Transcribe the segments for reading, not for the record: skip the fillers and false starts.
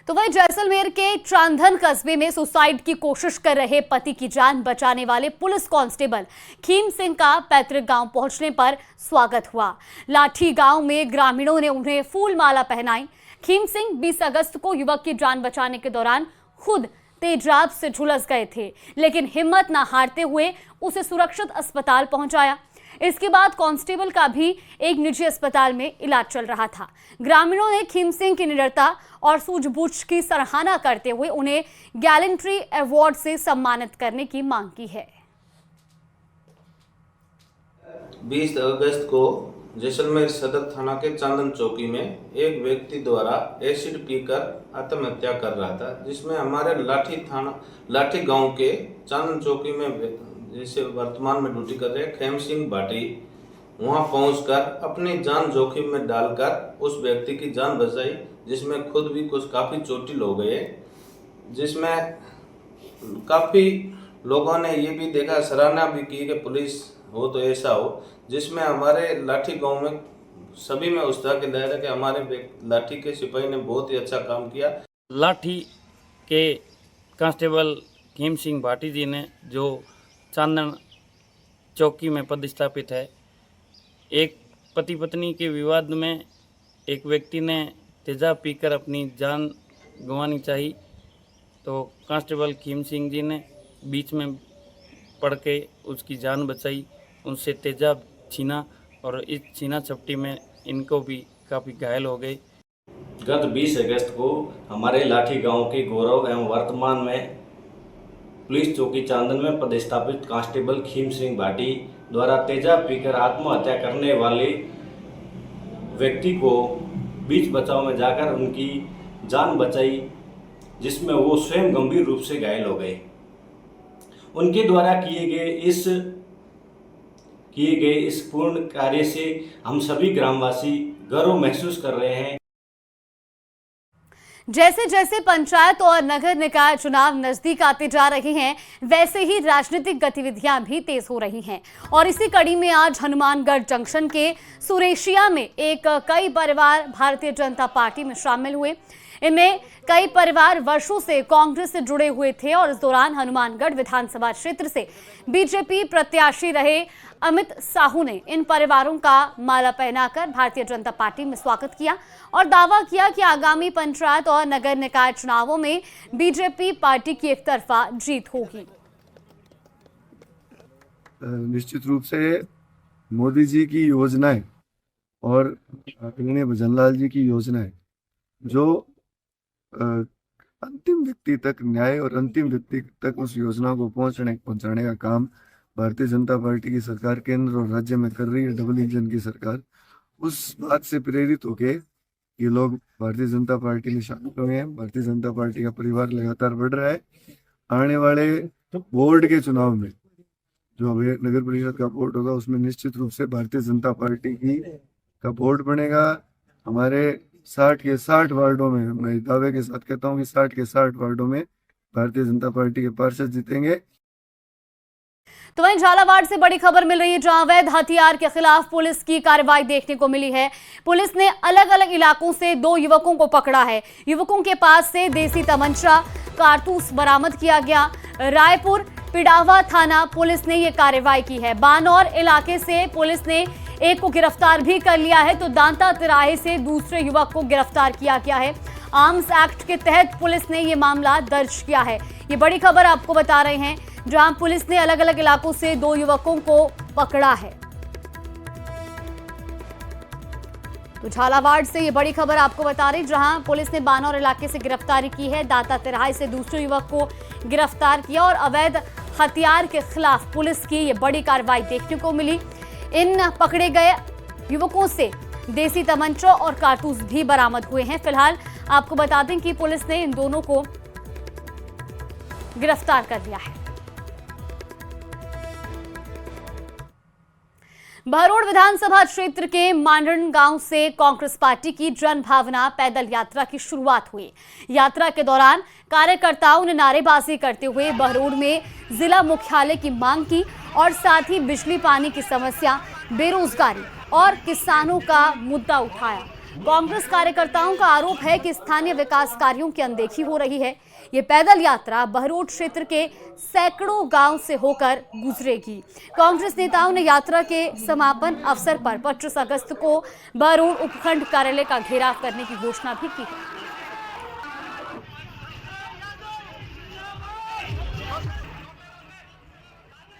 तो वहीं जैसलमेर के चांदन कस्बे में सुसाइड की कोशिश कर रहे पति की जान बचाने वाले पुलिस कांस्टेबल खीम सिंह का पैतृक गांव पहुंचने पर स्वागत हुआ। लाठी गांव में ग्रामीणों ने उन्हें फूल माला पहनाई। खीम सिंह 20 अगस्त को युवक की जान बचाने के दौरान खुद तेजाब से झुलस गए थे, लेकिन हिम्मत न हारते हुए उसे सुरक्षित अस्पताल पहुंचाया। इसके बाद कांस्टेबल का भी एक निजी अस्पताल में इलाज चल रहा था। ग्रामीणों ने खीम सिंह की निडरता और सूझबूझ की सराहना करते हुए उन्हें गैलेंट्री अवार्ड से सम्मानित करने की मांग की है। 20 अगस्त को जैसलमेर सदर थाना के चांदन चौकी में एक व्यक्ति द्वारा एसिड पीकर आत्महत्या कर रहा था, जिसमें हमारे लाठी गांव के चांदन चौकी में जैसे वर्तमान में ड्यूटी कर रहे खीम सिंह भाटी वहां पहुंचकर अपनी जान जोखिम में डालकर उस व्यक्ति की जान बचाई, जिसमें खुद भी कुछ काफ़ी चोटिल हो गए, जिसमें काफ़ी लोगों ने ये भी देखा, सराहना भी की कि पुलिस हो तो ऐसा हो, जिसमें हमारे लाठी गांव में सभी में उत्साह की लहर है कि हमारे लाठी के सिपाही ने बहुत ही अच्छा काम किया। लाठी के कांस्टेबल खीम सिंह भाटी जी ने, जो चांदन चौकी में पदस्थापित है, एक पति पत्नी के विवाद में एक व्यक्ति ने तेजाब पीकर अपनी जान गंवानी चाहिए, तो कांस्टेबल खीम सिंह जी ने बीच में पड़ के उसकी जान बचाई, उनसे तेजाब छीना और इस छीना झपटी में इनको भी काफ़ी घायल हो गए। गत 20 अगस्त को हमारे लाठी गांव के गौरव एवं वर्तमान में पुलिस चौकी चांदन में पदस्थापित कांस्टेबल खीम सिंह भाटी द्वारा तेजाब पीकर आत्महत्या करने वाले व्यक्ति को बीच बचाव में जाकर उनकी जान बचाई, जिसमें वो स्वयं गंभीर रूप से घायल हो गए। उनके द्वारा किए गए इस पूर्ण कार्य से हम सभी ग्रामवासी गर्व महसूस कर रहे हैं। जैसे जैसे पंचायत और नगर निकाय चुनाव नजदीक आते जा रहे हैं, वैसे ही राजनीतिक गतिविधियां भी तेज हो रही हैं। और इसी कड़ी में आज हनुमानगढ़ जंक्शन के सुरेशिया में कई परिवार भारतीय जनता पार्टी में शामिल हुए। इनमें कई परिवार वर्षों से कांग्रेस से जुड़े हुए थे और इस दौरान हनुमानगढ़ विधानसभा क्षेत्र से बीजेपी प्रत्याशी रहे अमित साहू ने इन परिवारों का माला पहनाकर भारतीय जनता पार्टी में स्वागत किया और दावा किया कि आगामी पंचायत और नगर निकाय चुनावों में बीजेपी पार्टी की एकतरफा जीत होगी। निश्चित रूप से मोदी जी की योजनाएं और आदरणीय भजनलाल जी की योजनाएं जो अंतिम व्यक्ति तक न्याय और अंतिम व्यक्ति तक उस योजना को पहुंचाने का काम भारतीय जनता पार्टी की सरकार केंद्र और राज्य में कर रही है, डबल इंजन की सरकार। उस बात से प्रेरित होके ये लोग भारतीय जनता पार्टी में शामिल हुए हैं। भारतीय जनता पार्टी का परिवार लगातार बढ़ रहा है। आने वाले बोर्ड के चुनाव में जो नगर परिषद का बोर्ड होगा, उसमें निश्चित रूप से भारतीय जनता पार्टी का बोर्ड बनेगा। हमारे 60 के 60 वार्डों में, मैं दावे के साथ कहता हूँ कि 60 के 60 वार्डों में भारतीय जनता पार्टी के पार्षद जीतेंगे। तो वहीं झालावाड़ से बड़ी खबर मिल रही है, जहां अवैध हथियार के खिलाफ पुलिस की कार्रवाई देखने को मिली है। पुलिस ने अलग अलग इलाकों से 2 युवकों को पकड़ा है। युवकों के पास से देसी तमंचा, कारतूस बरामद किया गया। रायपुर पिड़ावा थाना पुलिस ने यह कार्रवाई की है। बानौर इलाके से पुलिस ने एक को गिरफ्तार भी कर लिया है, तो दांता तिराहे से दूसरे युवक को गिरफ्तार किया गया है। आर्म्स एक्ट के तहत पुलिस ने यह मामला दर्ज किया है। ये बड़ी खबर आपको बता रहे हैं, जहां पुलिस ने अलग अलग इलाकों से 2 युवकों को पकड़ा है। तो झालावाड़ से ये बड़ी खबर आपको बता रही, जहां पुलिस ने बानौर इलाके से गिरफ्तारी की है। दांता तिराहे से दूसरे युवक को गिरफ्तार किया और अवैध हथियार के खिलाफ पुलिस की ये बड़ी कार्रवाई देखने को मिली। इन पकड़े गए युवकों से देसी तमंचों और कारतूस भी बरामद हुए हैं। फिलहाल आपको बता दें कि पुलिस ने इन दोनों को गिरफ्तार कर लिया है। बहरोड विधानसभा क्षेत्र के मांडन गांव से कांग्रेस पार्टी की जन भावना पैदल यात्रा की शुरुआत हुई। यात्रा के दौरान कार्यकर्ताओं ने नारेबाजी करते हुए बहरोड में जिला मुख्यालय की मांग की और साथ ही बिजली पानी की समस्या, बेरोजगारी और किसानों का मुद्दा उठाया। कांग्रेस कार्यकर्ताओं का आरोप है कि स्थानीय विकास कार्यों की अनदेखी हो रही है। ये पैदल यात्रा बहरोड क्षेत्र के सैकड़ों गांव से होकर गुजरेगी। कांग्रेस नेताओं ने यात्रा के समापन अवसर पर 25 अगस्त को बहरोड उपखंड कार्यालय का घेराव करने की घोषणा भी की है।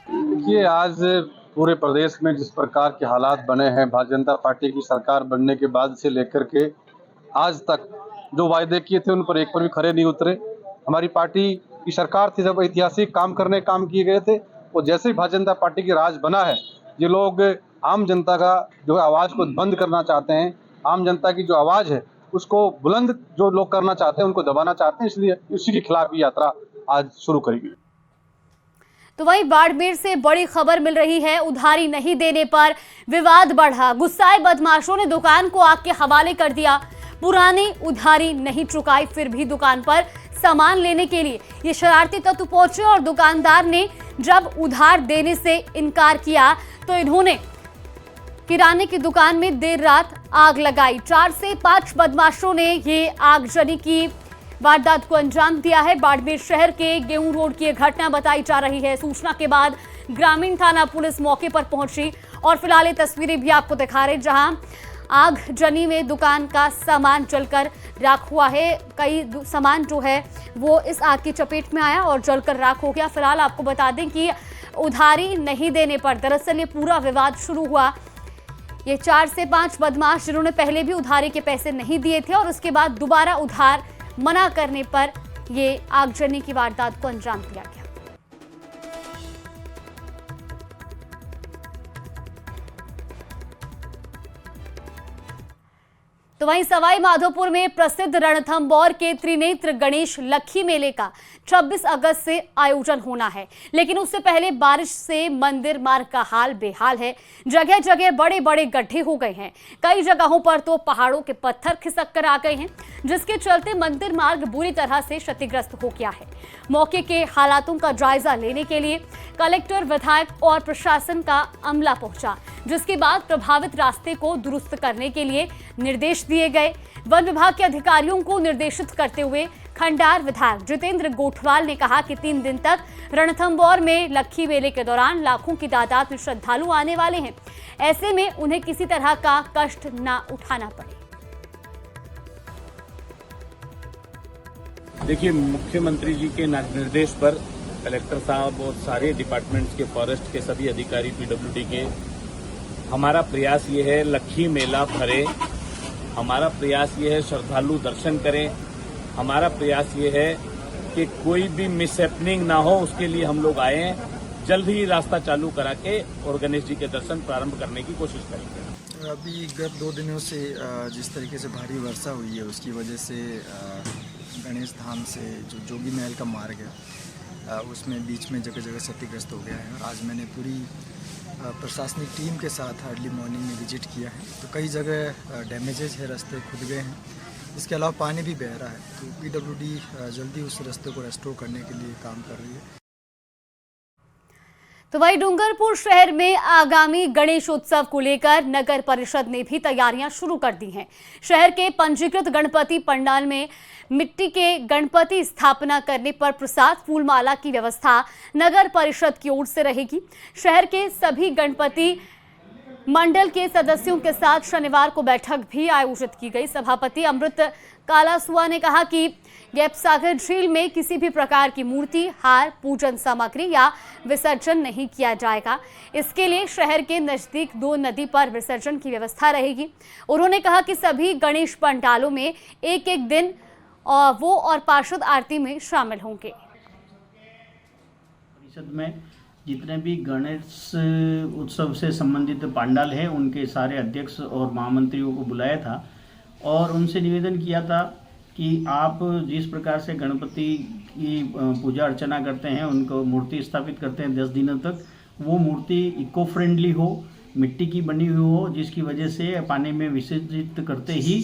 देखिए, आज पूरे प्रदेश में जिस प्रकार के हालात बने हैं, भारतीय जनता पार्टी की सरकार बनने के बाद से लेकर के आज तक जो वायदे किए थे उन पर एक पर भी खरे नहीं उतरे। हमारी पार्टी की सरकार थी जब ऐतिहासिक काम किए गए थे, और जैसे ही भारतीय जनता पार्टी की राज बना है, ये लोग आम जनता का जो आवाज़ को बंद करना चाहते हैं, आम जनता की जो आवाज़ है उसको बुलंद जो लोग करना चाहते हैं उनको दबाना चाहते हैं, इसलिए उसी के खिलाफ ये यात्रा आज शुरू करेगी। तो वहीं बाड़मेर से बड़ी खबर मिल रही है। उधारी नहीं देने पर विवाद बढ़ा। गुस्साए बदमाशों ने दुकान को आग के हवाले कर दिया। पुरानी उधारी नहीं चुकाई, फिर भी दुकान पर सामान लेने के लिए ये शरारती तत्व पहुंचे और दुकानदार ने जब उधार देने से इनकार किया तो इन्होंने किराने की दुकान में देर रात आग लगाई। 4 से 5 बदमाशों ने ये आगजनी की वारदात को अंजाम दिया है। बाड़मेर शहर के गेहूं रोड की घटना बताई जा रही है। सूचना के बाद ग्रामीण थाना पुलिस मौके पर पहुंची और फिलहाल ये तस्वीरें भी आपको दिखा रहे, जहां आगजनी में दुकान का सामान जलकर राख हुआ है। कई सामान जो है वो इस आग की चपेट में आया और जलकर राख हो गया। फिलहाल आपको बता दें कि उधारी नहीं देने पर दरअसल ये पूरा विवाद शुरू हुआ। ये 4 से 5 बदमाश जिन्होंने पहले भी उधारी के पैसे नहीं दिए थे और उसके बाद दोबारा उधार मना करने पर ये आगजनी की वारदात को अंजाम दिया गया। तो वहीं सवाई माधोपुर में प्रसिद्ध रणथंभौर के त्रिनेत्र गणेश लक्खी मेले का 26 अगस्त से आयोजन होना है, लेकिन उससे पहले बारिश से मंदिर मार्ग का हाल बेहाल है। जगह जगह बड़े बड़े गड्ढे हो गए हैं। कई जगहों पर तो पहाड़ों के पत्थर खिसक कर आ गए हैं, जिसके चलते मंदिर मार्ग बुरी तरह से क्षतिग्रस्त हो गया है। मौके के हालातों का जायजा लेने के लिए कलेक्टर, विधायक और प्रशासन का अमला पहुंचा, जिसके बाद प्रभावित रास्ते को दुरुस्त करने के लिए निर्देश दिए गए। वन विभाग के अधिकारियों को निर्देशित करते हुए खंडार विधायक जितेंद्र गोठवाल ने कहा कि 3 दिन तक रणथंभौर में लक्खी मेले के दौरान लाखों की तादाद में श्रद्धालु आने वाले हैं। ऐसे में उन्हें किसी तरह का कष्ट न उठाना पड़े। देखिए, मुख्यमंत्री जी के निर्देश पर कलेक्टर साहब और सारे डिपार्टमेंट्स के, फॉरेस्ट के सभी अधिकारी, पीडब्ल्यूडी के, हमारा प्रयास ये है लक्खी मेला भरे। हमारा प्रयास ये है श्रद्धालु दर्शन करें। हमारा प्रयास ये है कि कोई भी मिसहैपनिंग ना हो, उसके लिए हम लोग आए हैं। जल्द ही रास्ता चालू करा के और गणेश जी के दर्शन प्रारंभ करने की कोशिश करेंगे। अभी गत 2 दिनों से जिस तरीके से भारी वर्षा हुई है, उसकी वजह से गणेश धाम से जो जोगी महल का मार्ग है उसमें बीच में जगह जगह क्षतिग्रस्त हो गया है। और आज मैंने पूरी प्रशासनिक टीम के साथ अर्ली मॉर्निंग में विजिट किया है, तो कई जगह डैमेजेज है, रास्ते खुद गए हैं। इसके अलावा पानी भी बह रहा है, तो पीडब्ल्यूडी जल्दी उस रास्ते को रेस्टोर करने के लिए काम कर रही है। तो वहीं डूंगरपुर शहर में आगामी गणेश उत्सव को लेकर नगर परिषद ने भी तैयारियां शुरू कर दी हैं। शहर के पंजीकृत गणपति पंडाल में मिट्टी के गणपति स्थापना करने पर प्रसाद फूलमाला की व्यवस्था नगर परिषद की ओर से रहेगी। शहर के सभी गणपति मंडल के सदस्यों के साथ शनिवार को बैठक भी आयोजित की गई। सभापति अमृत कालासुआ ने कहा कि गैपसागर झील में किसी भी प्रकार की मूर्ति, हार, पूजन सामग्री या विसर्जन नहीं किया जाएगा। इसके लिए शहर के नजदीक 2 नदी पर विसर्जन की व्यवस्था रहेगी। उन्होंने कहा कि सभी गणेश पंडालों में एक दिन और पार्षद आरती में शामिल होंगे। परिषद में जितने भी गणेश उत्सव से संबंधित पंडाल है, उनके सारे अध्यक्ष और महामंत्रियों को बुलाया था और उनसे निवेदन किया था कि आप जिस प्रकार से गणपति की पूजा अर्चना करते हैं, उनको मूर्ति स्थापित करते हैं 10 दिनों तक, वो मूर्ति इको फ्रेंडली हो, मिट्टी की बनी हुई हो, जिसकी वजह से पानी में विसर्जित करते ही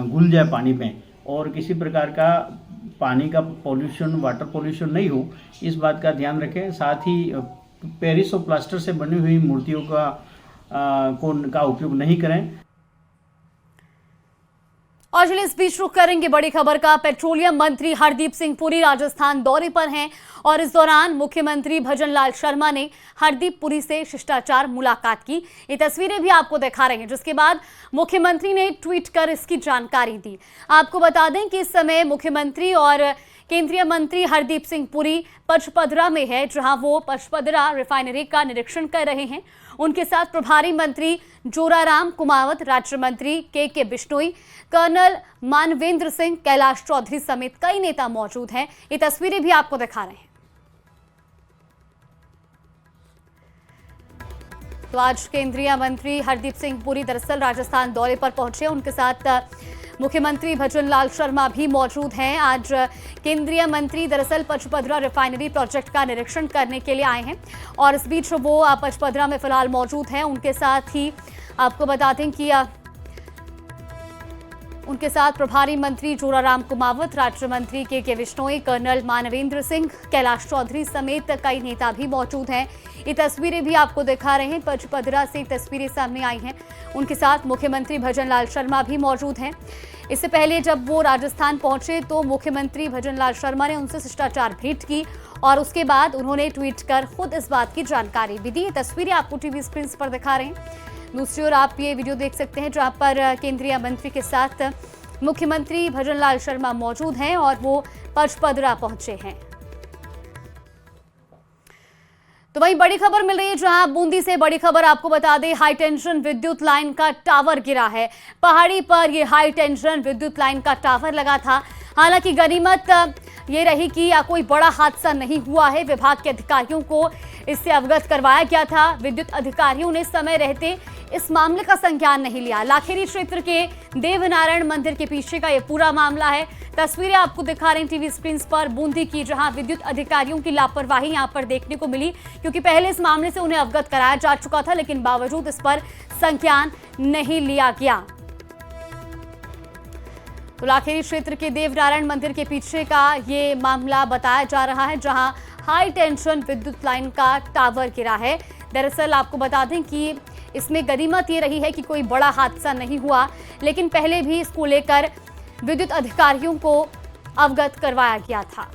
घुल जाए पानी में और किसी प्रकार का पानी का पॉल्यूशन, वाटर पॉल्यूशन नहीं हो, इस बात का ध्यान रखें। साथ ही पेरिस और प्लास्टर से बनी हुई मूर्तियों का उपयोग नहीं करें। और चलिए इस बीच रुख करेंगे बड़ी खबर का। पेट्रोलियम मंत्री हरदीप सिंह पुरी राजस्थान दौरे पर हैं और इस दौरान मुख्यमंत्री भजनलाल शर्मा ने हरदीप पुरी से शिष्टाचार मुलाकात की। ये तस्वीरें भी आपको दिखा रहे हैं, जिसके बाद मुख्यमंत्री ने ट्वीट कर इसकी जानकारी दी। आपको बता दें कि इस समय मुख्यमंत्री और केंद्रीय मंत्री हरदीप सिंह पुरी पचपदरा में है, जहां वो पचपदरा रिफाइनरी का निरीक्षण कर रहे हैं। उनके साथ प्रभारी मंत्री जोराराम कुमावत, राज्य मंत्री के बिश्नोई, कर्नल मानवेंद्र सिंह, कैलाश चौधरी समेत कई नेता मौजूद हैं। ये तस्वीरें भी आपको दिखा रहे हैं। तो आज केंद्रीय मंत्री हरदीप सिंह पुरी दरअसल राजस्थान दौरे पर पहुंचे। उनके साथ मुख्यमंत्री भजनलाल शर्मा भी मौजूद हैं। आज केंद्रीय मंत्री दरअसल पचपदरा रिफाइनरी प्रोजेक्ट का निरीक्षण करने के लिए आए हैं और इस बीच वो पचपदरा में फिलहाल मौजूद हैं। उनके साथ ही आपको बता दें कि उनके साथ प्रभारी मंत्री जोराराम कुमावत, राज्य मंत्री के बिश्नोई, कर्नल मानवेंद्र सिंह, कैलाश चौधरी समेत कई नेता भी मौजूद हैं। ये तस्वीरें भी आपको दिखा रहे हैं। पचपदरा से तस्वीरें सामने आई हैं। उनके साथ मुख्यमंत्री भजनलाल शर्मा भी मौजूद हैं। इससे पहले जब वो राजस्थान पहुंचे तो मुख्यमंत्री भजनलाल शर्मा ने उनसे शिष्टाचार भेंट की और उसके बाद उन्होंने ट्वीट कर खुद इस बात की जानकारी भी दी। ये तस्वीरें आपको टीवी स्क्रीन पर दिखा रहे हैं। दूसरी ओर आप ये वीडियो देख सकते हैं जहां पर केंद्रीय मंत्री के साथ मुख्यमंत्री भजनलाल शर्मा मौजूद हैं और वो पचपदरा पहुंचे हैं। तो वहीं बड़ी खबर मिल रही है, जहां बूंदी से बड़ी खबर आपको बता दें, हाई टेंशन विद्युत लाइन का टावर गिरा है। पहाड़ी पर यह हाई टेंशन विद्युत लाइन का टावर लगा था। हालांकि गनीमत ये रही कि कोई बड़ा हादसा नहीं हुआ है। विभाग के अधिकारियों को इससे अवगत करवाया गया था। विद्युत अधिकारियों ने समय रहते इस मामले का संज्ञान नहीं लिया। लाखेरी क्षेत्र के देवनारायण मंदिर के पीछे का यह पूरा मामला है। तस्वीरें आपको दिखा रहे हैं टीवी स्क्रीन पर बूंदी की, जहां विद्युत अधिकारियों की लापरवाही यहां पर देखने को मिली, क्योंकि पहले इस मामले से उन्हें अवगत कराया जा चुका था, लेकिन बावजूद इस पर संज्ञान नहीं लिया गया। तो लाखेरी क्षेत्र के देवनारायण मंदिर के पीछे का ये मामला बताया जा रहा है, जहां हाई टेंशन विद्युत लाइन का टावर गिरा है। दरअसल आपको बता दें कि इसमें गनीमत ये रही है कि कोई बड़ा हादसा नहीं हुआ, लेकिन पहले भी इसको लेकर विद्युत अधिकारियों को अवगत करवाया गया था।